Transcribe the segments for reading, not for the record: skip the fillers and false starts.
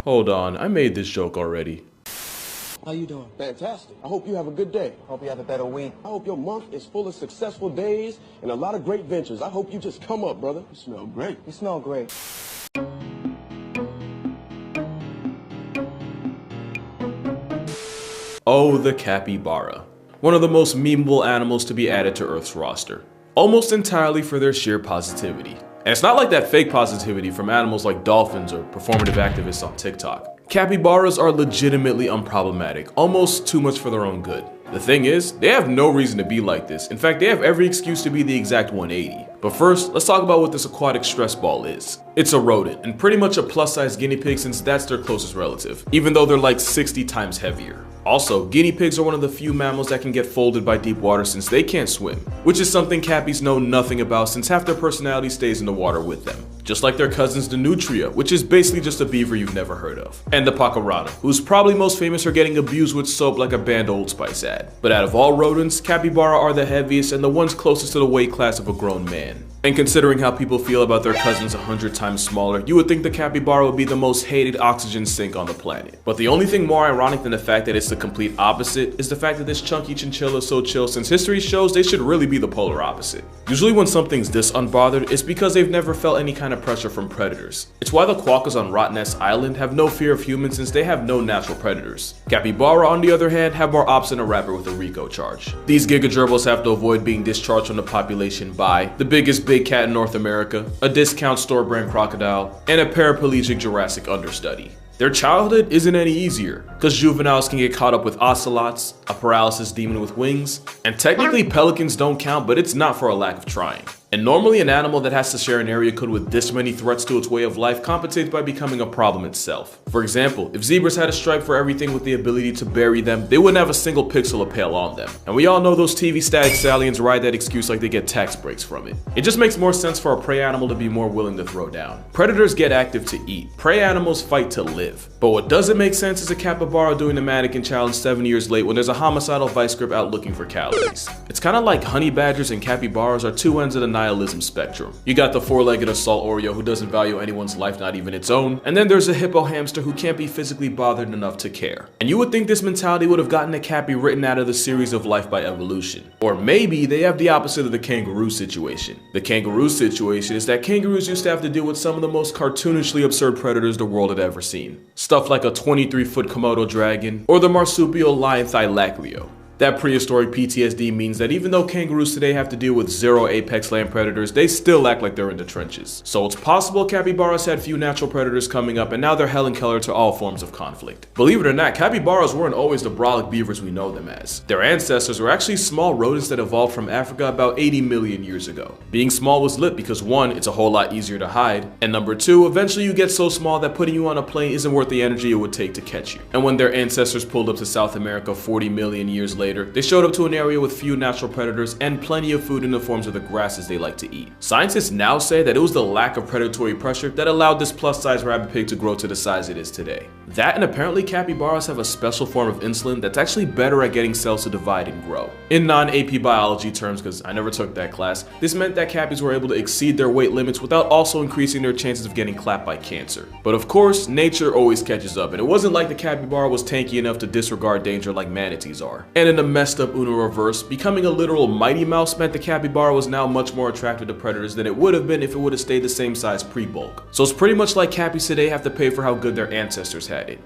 Hold on, I made this joke already. How you doing? Fantastic. I hope you have a good day. Hope you have a better week. I hope your month is full of successful days and a lot of great ventures. I hope you just come up, brother. You smell great. You smell great. Oh, the capybara. One of the most memeable animals to be added to Earth's roster. Almost entirely for their sheer positivity. And it's not like that fake positivity from animals like dolphins or performative activists on TikTok. Capybaras are legitimately unproblematic, almost too much for their own good. The thing is, they have no reason to be like this. In fact, they have every excuse to be the exact 180. But first, let's talk about what this aquatic stress ball is. It's a rodent, and pretty much a plus-size guinea pig since that's their closest relative, even though they're like 60 times heavier. Also, guinea pigs are one of the few mammals that can get folded by deep water since they can't swim, which is something cappies know nothing about since half their personality stays in the water with them. Just like their cousins the nutria, which is basically just a beaver you've never heard of, and the pacarata, who's probably most famous for getting abused with soap like a banned Old Spice ad. But out of all rodents, capybara are the heaviest and the ones closest to the weight class of a grown man. And considering how people feel about their cousins 100 times smaller, you would think the capybara would be the most hated oxygen sink on the planet. But the only thing more ironic than the fact that it's the complete opposite is the fact that this chunky chinchilla is so chill, since history shows they should really be the polar opposite. Usually when something's this unbothered, it's because they've never felt any kind of pressure from predators. It's why the quokkas on Rottnest Island have no fear of humans since they have no natural predators. Capybara, on the other hand, have more ops than a rapper with a RICO charge. These gigagerbils have to avoid being discharged from the population by the biggest big cat in North America, a discount store brand crocodile, and a paraplegic Jurassic understudy. Their childhood isn't any easier, because juveniles can get caught up with ocelots, a paralysis demon with wings, and technically pelicans don't count, but it's not for a lack of trying. And normally an animal that has to share an area code with this many threats to its way of life compensates by becoming a problem itself. For example, if zebras had a stripe for everything with the ability to bury them, they wouldn't have a single pixel of pale on them. And we all know those TV static stallions ride that excuse like they get tax breaks from it. It just makes more sense for a prey animal to be more willing to throw down. Predators get active to eat, prey animals fight to live. But what doesn't make sense is a capybara doing the mannequin challenge 7 years late when there's a homicidal vice grip out looking for calories. It's kinda like honey badgers and capybaras are two ends of the nihilism spectrum. You got the four-legged assault Oreo who doesn't value anyone's life, not even its own, and then there's a hippo hamster who can't be physically bothered enough to care. And you would think this mentality would have gotten a cappy written out of the series of Life by Evolution. Or maybe they have the opposite of the kangaroo situation. The kangaroo situation is that kangaroos used to have to deal with some of the most cartoonishly absurd predators the world had ever seen. Stuff like a 23-foot Komodo dragon, or the marsupial lion Thylacleo. That prehistoric PTSD means that even though kangaroos today have to deal with 0 apex land predators, they still act like they're in the trenches. So it's possible capybaras had few natural predators coming up, and now they're Helen Keller to all forms of conflict. Believe it or not, capybaras weren't always the brolic beavers we know them as. Their ancestors were actually small rodents that evolved from Africa about 80 million years ago. Being small was lit because 1, it's a whole lot easier to hide, and number 2, eventually you get so small that putting you on a plane isn't worth the energy it would take to catch you. And when their ancestors pulled up to South America 40 million years later, they showed up to an area with few natural predators and plenty of food in the forms of the grasses they like to eat. Scientists now say that it was the lack of predatory pressure that allowed this plus-size rabbit pig to grow to the size it is today. That, and apparently capybaras have a special form of insulin that's actually better at getting cells to divide and grow. In non-AP biology terms, because I never took that class, this meant that cappies were able to exceed their weight limits without also increasing their chances of getting clapped by cancer. But of course, nature always catches up, and it wasn't like the capybara was tanky enough to disregard danger like manatees are. And in a messed up Uno reverse, becoming a literal Mighty Mouse meant the capybara was now much more attracted to predators than it would have been if it would have stayed the same size pre-bulk. So it's pretty much like cappies today have to pay for how good their ancestors had it.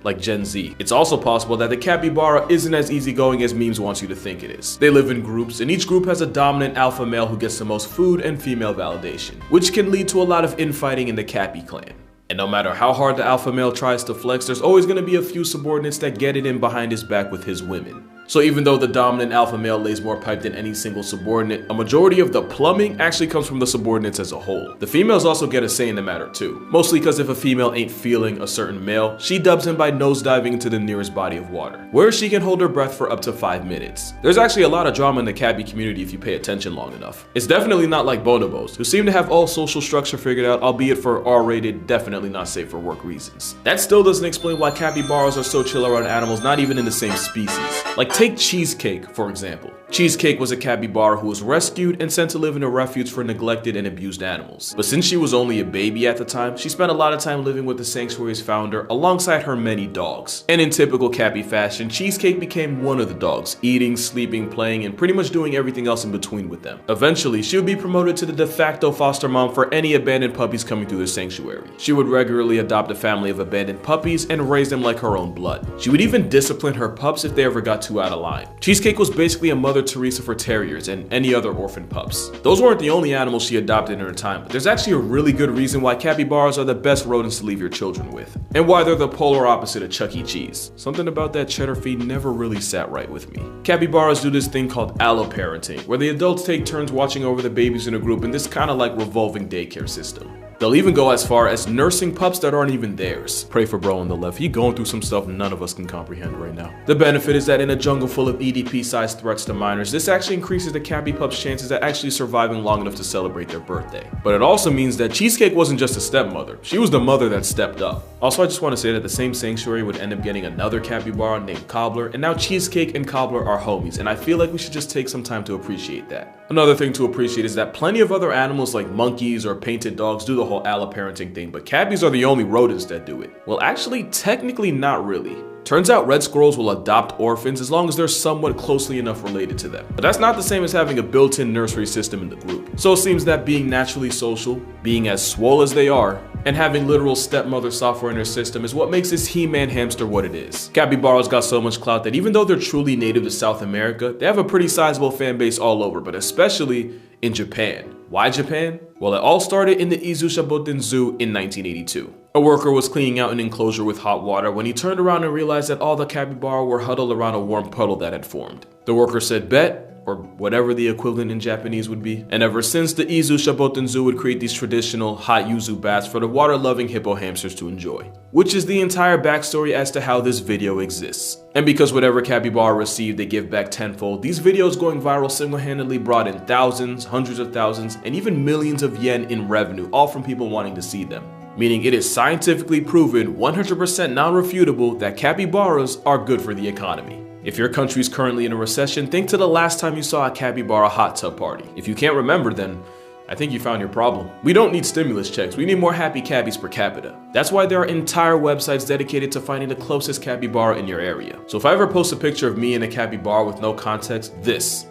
Like Gen Z. It's also possible that the capybara isn't as easygoing as memes wants you to think it is. They live in groups, and each group has a dominant alpha male who gets the most food and female validation, which can lead to a lot of infighting in the cappy clan. And no matter how hard the alpha male tries to flex, there's always going to be a few subordinates that get it in behind his back with his women. So even though the dominant alpha male lays more pipe than any single subordinate, a majority of the plumbing actually comes from the subordinates as a whole. The females also get a say in the matter too, mostly because if a female ain't feeling a certain male, she dubs him by nosediving into the nearest body of water, where she can hold her breath for up to 5 minutes. There's actually a lot of drama in the cabbie community if you pay attention long enough. It's definitely not like bonobos, who seem to have all social structure figured out, albeit for R-rated, definitely not safe for work reasons. That still doesn't explain why capybaras are so chill around animals not even in the same species. Like Take Cheesecake, for example. Cheesecake was a capybara who was rescued and sent to live in a refuge for neglected and abused animals. But since she was only a baby at the time, she spent a lot of time living with the sanctuary's founder alongside her many dogs. And in typical Cappy fashion, Cheesecake became one of the dogs, eating, sleeping, playing, and pretty much doing everything else in between with them. Eventually, she would be promoted to the de facto foster mom for any abandoned puppies coming through the sanctuary. She would regularly adopt a family of abandoned puppies and raise them like her own blood. She would even discipline her pups if they ever got too out of line. Cheesecake was basically a Mother Teresa for terriers and any other orphan pups. Those weren't the only animals she adopted in her time, but there's actually a really good reason why capybaras are the best rodents to leave your children with, and why they're the polar opposite of Chuck E. Cheese. Something about that cheddar feed never really sat right with me. Capybaras do this thing called alloparenting, where the adults take turns watching over the babies in a group in this kind of like revolving daycare system. They'll even go as far as nursing pups that aren't even theirs. Pray for bro on the left, he going through some stuff none of us can comprehend right now. The benefit is that in a jungle full of EDP-sized threats to minors, this actually increases the cappy pup's chances at actually surviving long enough to celebrate their birthday. But it also means that Cheesecake wasn't just a stepmother, she was the mother that stepped up. Also, I just want to say that the same sanctuary would end up getting another capybara named Cobbler, and now Cheesecake and Cobbler are homies, and I feel like we should just take some time to appreciate that. Another thing to appreciate is that plenty of other animals like monkeys or painted dogs do the whole alloparenting thing, but cabbies are the only rodents that do it. Well, actually, technically not really. Turns out red squirrels will adopt orphans as long as they're somewhat closely enough related to them. But that's not the same as having a built-in nursery system in the group. So it seems that being naturally social, being as swole as they are, and having literal stepmother software in their system is what makes this He-Man hamster what it is. Capybaras got so much clout that even though they're truly native to South America, they have a pretty sizable fan base all over, but especially in Japan. Why Japan? Well, it all started in the Izushaboten Zoo in 1982. A worker was cleaning out an enclosure with hot water when he turned around and realized that all the capybara were huddled around a warm puddle that had formed. The worker said, "Bet," or whatever the equivalent in Japanese would be. And ever since, the Izushaboten Zoo would create these traditional hot yuzu baths for the water-loving hippo hamsters to enjoy. Which is the entire backstory as to how this video exists. And because whatever capybara received, they give back tenfold, these videos going viral single-handedly brought in thousands, hundreds of thousands, and even millions of yen in revenue, all from people wanting to see them. Meaning it is scientifically proven, 100% non-refutable, that capybaras are good for the economy. If your country is currently in a recession, think to the last time you saw a capybara hot tub party. If you can't remember, then I think you found your problem. We don't need stimulus checks, we need more happy cabbies per capita. That's why there are entire websites dedicated to finding the closest capybara in your area. So if I ever post a picture of me and a capybara with no context, this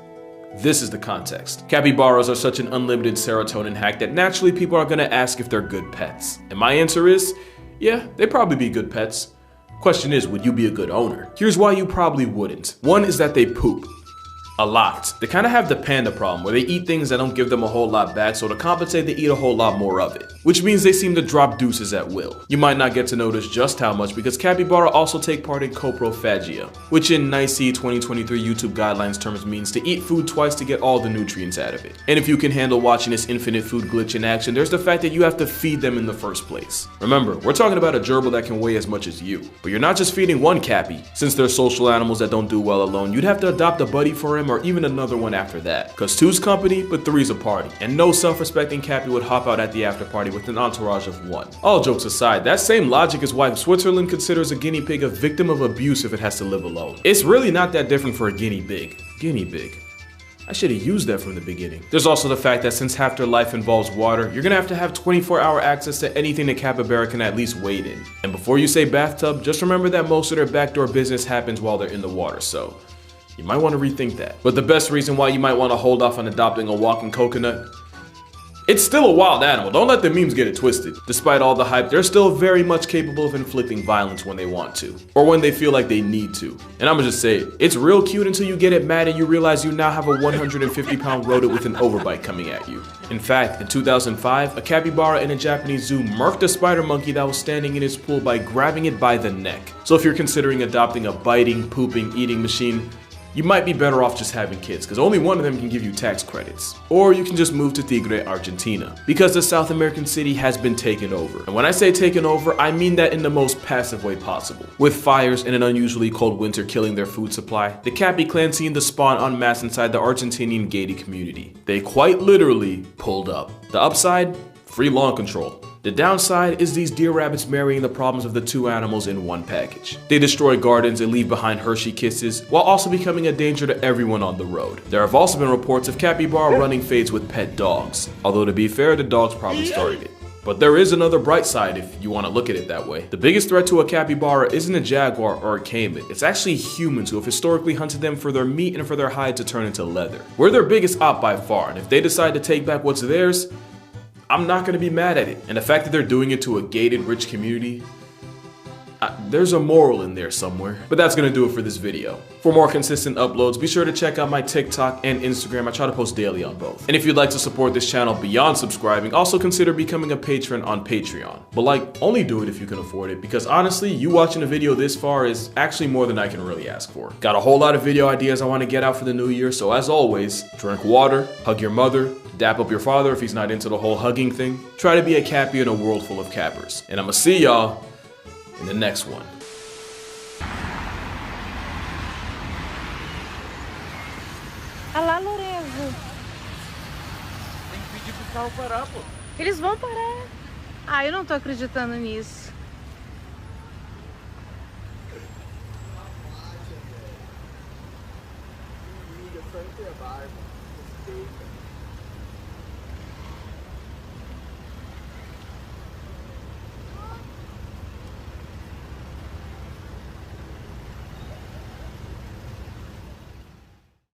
is the context. Capybaras are such an unlimited serotonin hack that naturally people are gonna ask if they're good pets. And my answer is, yeah, they'd probably be good pets. Question is, would you be a good owner? Here's why you probably wouldn't. One is that they poop. A lot. They kind of have the panda problem where they eat things that don't give them a whole lot back, so to compensate they eat a whole lot more of it. Which means they seem to drop deuces at will. You might not get to notice just how much because capybara also take part in coprophagia, which in NICE 2023 YouTube guidelines terms means to eat food twice to get all the nutrients out of it. And if you can handle watching this infinite food glitch in action, there's the fact that you have to feed them in the first place. Remember, we're talking about a gerbil that can weigh as much as you. But you're not just feeding one cappy. Since they're social animals that don't do well alone, you'd have to adopt a buddy for him or even another one after that. Cause two's company, but three's a party. And no self-respecting cappy would hop out at the after party with an entourage of one. All jokes aside, that same logic is why Switzerland considers a guinea pig a victim of abuse if it has to live alone. It's really not that different for a guinea pig. Guinea pig. I should have used that from the beginning. There's also the fact that since half their life involves water, you're gonna have to have 24-hour access to anything the capybara can at least wade in. And before you say bathtub, just remember that most of their backdoor business happens while they're in the water, so you might want to rethink that. But the best reason why you might want to hold off on adopting a walking coconut, it's still a wild animal. Don't let the memes get it twisted. Despite all the hype, they're still very much capable of inflicting violence when they want to, or when they feel like they need to. And I'ma just say it, it's real cute until you get it mad and you realize you now have a 150-pound rodent with an overbite coming at you. In fact, in 2005, a capybara in a Japanese zoo murked a spider monkey that was standing in its pool by grabbing it by the neck. So if you're considering adopting a biting, pooping, eating machine, you might be better off just having kids, because only one of them can give you tax credits. Or you can just move to Tigre, Argentina, because the South American city has been taken over. And when I say taken over, I mean that in the most passive way possible. With fires and an unusually cold winter killing their food supply, the Cappy clan seemed to spawn en masse inside the Argentinian gated community. They quite literally pulled up. The upside? Free lawn control. The downside is these deer rabbits marrying the problems of the two animals in one package. They destroy gardens and leave behind Hershey kisses, while also becoming a danger to everyone on the road. There have also been reports of capybara running fades with pet dogs, although to be fair, the dogs probably started it. But there is another bright side if you want to look at it that way. The biggest threat to a capybara isn't a jaguar or a caiman, it's actually humans who have historically hunted them for their meat and for their hide to turn into leather. We're their biggest op by far, and if they decide to take back what's theirs, I'm not going to be mad at it. And the fact that they're doing it to a gated, rich community, there's a moral in there somewhere. But that's gonna do it for this video. For more consistent uploads, be sure to check out my TikTok and Instagram. I try to post daily on both. And if you'd like to support this channel beyond subscribing, also consider becoming a patron on Patreon. But like, only do it if you can afford it, because honestly, you watching a video this far is actually more than I can really ask for. Got a whole lot of video ideas I want to get out for the new year, so as always, drink water, hug your mother, dap up your father if he's not into the whole hugging thing. Try to be a cappy in a world full of cappers. And I'ma see y'all in the next one. Olha lá, Lorenzo. Tem que pedir pro carro parar, pô. Eles vão parar. Ah, eu não tô acreditando nisso. Liga, só intervalo. Respeita.